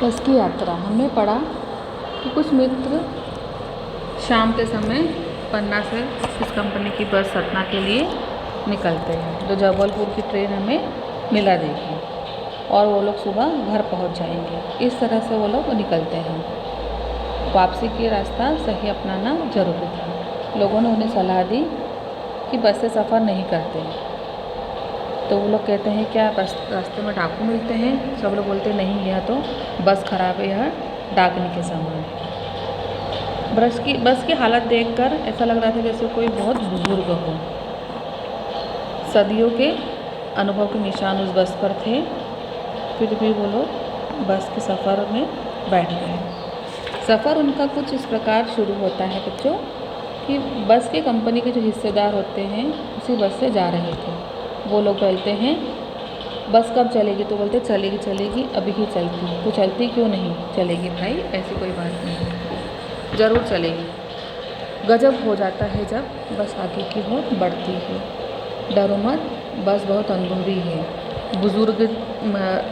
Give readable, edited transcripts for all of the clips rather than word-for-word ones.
बस की यात्रा। हमने पढ़ा कि कुछ मित्र शाम के समय पन्ना से इस कंपनी की बस सतना के लिए निकलते हैं, जो जबलपुर की ट्रेन हमें मिला देगी और वो लोग सुबह घर पहुंच जाएंगे। इस तरह से वो लोग निकलते हैं। वापसी की रास्ता सही अपनाना ज़रूरी था। लोगों ने उन्हें सलाह दी कि बस से सफ़र नहीं करते। तो वो लोग कहते हैं क्या बस रास्ते में डाकू मिलते हैं? सब लोग बोलते नहीं, यह तो बस ख़राब है, यह डाकनी के समान है। बस की हालत देखकर ऐसा लग रहा था जैसे कोई बहुत बुजुर्ग हो। सदियों के अनुभव के निशान उस बस पर थे, फिर भी वो लोग बस के सफ़र में बैठ गए। सफ़र उनका कुछ इस प्रकार शुरू होता है बच्चों कि बस के कंपनी के जो हिस्सेदार होते हैं उसी बस से जा रहे थे। वो लोग बोलते हैं बस कब चलेगी? तो बोलते चलेगी चलेगी, अभी ही चलती है। तो चलती क्यों नहीं चलेगी भाई? ऐसी कोई बात नहीं, ज़रूर चलेगी। गजब हो जाता है जब बस आगे की ओर बढ़ती है। डरो मत, बस बहुत अनुभवी है। बुज़ुर्ग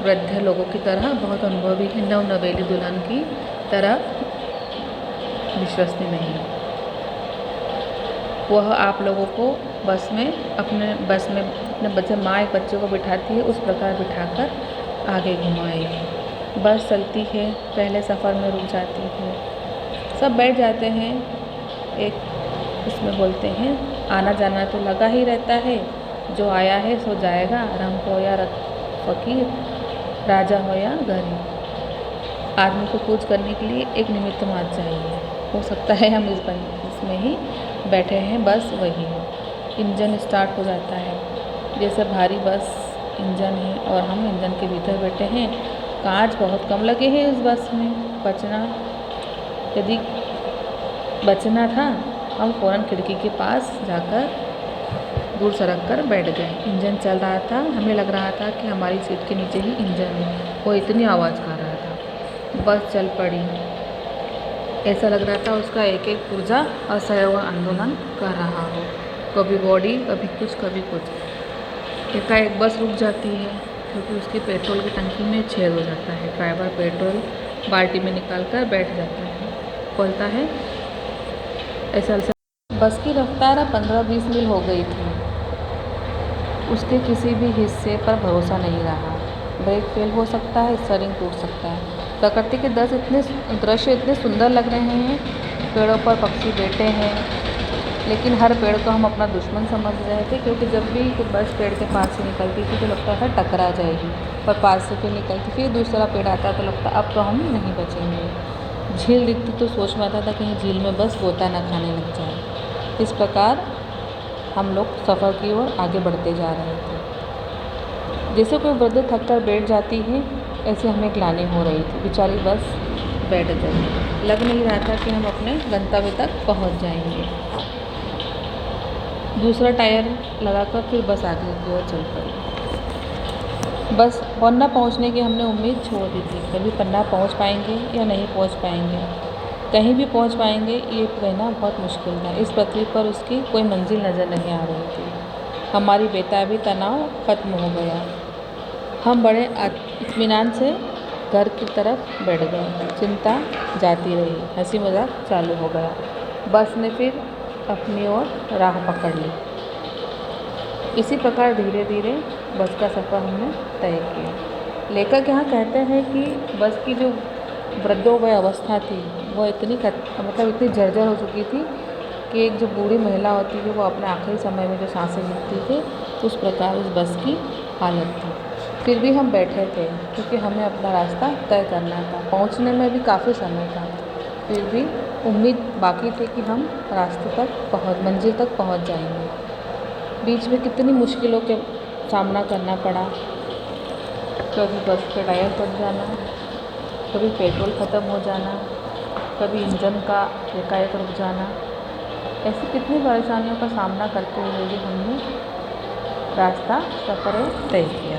वृद्ध लोगों की तरह बहुत अनुभवी है, नवेली दुल्हन की तरह विश्वसनीय नहीं। वह आप लोगों को बस में अपने बच्चे माँ एक बच्चे को बिठाती है उस प्रकार बिठाकर आगे घुमाएगी। बस चलती है, पहले सफ़र में रुक जाती है, सब बैठ जाते हैं। एक इसमें बोलते हैं आना जाना तो लगा ही रहता है, जो आया है सो जाएगा, रंग हो या फ़कीर, राजा हो या गरीब। आदमी को कूच करने के लिए एक निमित्त मात्र चाहिए। हो सकता है हम इसमें ही बैठे हैं, बस वही है। इंजन स्टार्ट हो जाता है, जैसे भारी बस इंजन है और हम इंजन के भीतर बैठे हैं। कांच बहुत कम लगे हैं उस बस में। यदि बचना था हम फ़ौरन खिड़की के पास जाकर दूर सरक कर बैठ गए। इंजन चल रहा था, हमें लग रहा था कि हमारी सीट के नीचे ही इंजन है, वो इतनी आवाज़ कर रहा था। बस चल पड़ी, ऐसा लग रहा था उसका एक एक पुर्जा असहयोग आंदोलन कर रहा हो, कभी बॉडी कभी कुछ। एकाएक बस रुक जाती है क्योंकि उसकी पेट्रोल की टंकी में छेद हो जाता है। ड्राइवर पेट्रोल बाल्टी में निकाल कर बैठ जाता है, बोलता है ऐसा। बस की रफ्तार 15-20 मील हो गई थी। उसके किसी भी हिस्से पर भरोसा नहीं रहा। ब्रेक फेल हो सकता है, स्टीयरिंग टूट सकता है। प्रकृति के दृश्य इतने सुंदर लग रहे हैं। पेड़ों पर पक्षी बैठे हैं, लेकिन हर पेड़ को हम अपना दुश्मन समझ रहे थे, क्योंकि जब भी बस पेड़ के पास से निकलती थी तो लगता था टकरा जाएगी, पर पास से फिर निकलती, फिर दूसरा पेड़ आता तो लगता अब तो हम नहीं बचेंगे। झील दिखती तो सोच में आता था कहीं झील में बस गोता ना खाने लग जाए। इस प्रकार हम लोग सफ़र की ओर आगे बढ़ते जा रहे थे। जैसे कोई वृद्ध थक कर बैठ जाती है, ऐसे हमें ग्लानि हो रही थी। बेचारी बस बैठ गई। लग नहीं रहा था कि हम अपने गंतव्य तक पहुंच जाएंगे। दूसरा टायर लगाकर फिर बस आगे की ओर चल पड़ी। बस पन्ना पहुंचने की हमने उम्मीद छोड़ दी थी। कभी पन्ना पहुंच पाएंगे या नहीं पहुंच पाएंगे, कहीं भी पहुंच पाएंगे ये कहना बहुत मुश्किल था। इस पृथ्वी पर उसकी कोई मंजिल नज़र नहीं आ रही थी। हमारी बेताबी तनाव खत्म हो गया। हम बड़े इत्मीनान से घर की तरफ बैठ गए। चिंता जाती रही, हंसी मजाक चालू हो गया। बस ने फिर अपनी ओर राह पकड़ ली। इसी प्रकार धीरे धीरे बस का सफ़र हमने तय किया। लेखक यहाँ कहते हैं कि बस की जो वृद्धोवय अवस्था थी वो इतनी जर्जर हो चुकी थी कि एक जो बूढ़ी महिला होती है वो अपने आखिरी समय में जो सांसें लेती थी, उस प्रकार उस बस की हालत थी। फिर भी हम बैठे थे क्योंकि हमें अपना रास्ता तय करना था। पहुंचने में भी काफ़ी समय था, फिर भी उम्मीद बाकी थी कि हम मंजिल तक पहुंच जाएंगे। बीच में कितनी मुश्किलों के सामना करना पड़ा। कभी बस का टायर फट जाना, कभी पेट्रोल ख़त्म हो जाना, कभी इंजन का एकाएक रुक जाना। ऐसी कितनी परेशानियों का सामना करते हुए भी हमने सफ़र तय किया।